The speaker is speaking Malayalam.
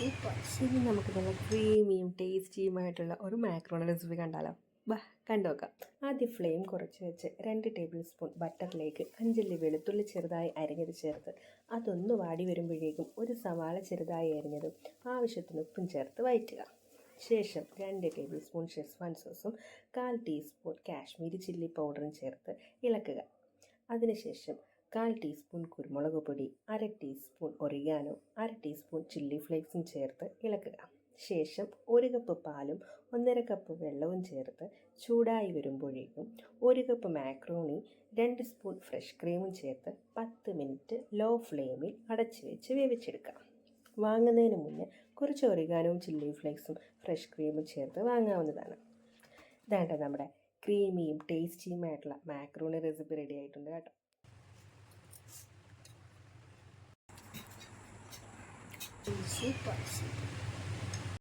സൂപ്പർ. ഇനി നമുക്ക് നല്ല ക്രീമിയും ടേസ്റ്റിയുമായിട്ടുള്ള ഒരു മാക്രോണി റെസിപ്പി കണ്ടാലോ? ബാ കണ്ടു നോക്കാം. ആദ്യം ഫ്ലെയിം കുറച്ച് വെച്ച് 2 ടേബിൾ സ്പൂൺ ബട്ടറിലേക്ക് 5 വെളുത്തുള്ളി ചെറുതായി അരിഞ്ഞത് ചേർത്ത് അതൊന്ന് വാടി വരുമ്പോഴേക്കും ഒരു സവാള ചെറുതായി അരിഞ്ഞതും ആവശ്യത്തിന് ഉപ്പും ചേർത്ത് വഴറ്റുക. ശേഷം 2 ടേബിൾ സ്പൂൺ ഷെസ്വാൻ സോസും 1/4 ടീസ്പൂൺ കാശ്മീരി ചില്ലി പൗഡറും ചേർത്ത് ഇളക്കുക. അതിനുശേഷം 1/4 ടീസ്പൂൺ കുരുമുളക് പൊടി, 1/2 ടീസ്പൂൺ ഒറിഗാനോ, 1/2 ടീസ്പൂൺ ചില്ലി ഫ്ലേക്സും ചേർത്ത് ഇളക്കുക. ശേഷം 1 കപ്പ് പാലും 1/2 കപ്പ് വെള്ളവും ചേർത്ത് ചൂടായി വരുമ്പോഴേക്കും 1 കപ്പ് മാക്രോണി 2 സ്പൂൺ ഫ്രഷ് ക്രീമും ചേർത്ത് 10 മിനിറ്റ് ലോ ഫ്ലെയിമിൽ അടച്ചു വെച്ച് വേവിച്ചെടുക്കാം. വാങ്ങുന്നതിന് മുന്നേ കുറച്ച് ഒറിഗാനോവും ചില്ലി ഫ്ലേക്സും ഫ്രഷ് ക്രീമും ചേർത്ത് വാങ്ങാവുന്നതാണ്. ഇതാണ്ട് നമ്മുടെ ക്രീമിയും ടേസ്റ്റിയുമായിട്ടുള്ള മാക്രോണി റെസിപ്പി റെഡി ആയിട്ടുണ്ട് കേട്ടോ. സൂപ്പർ.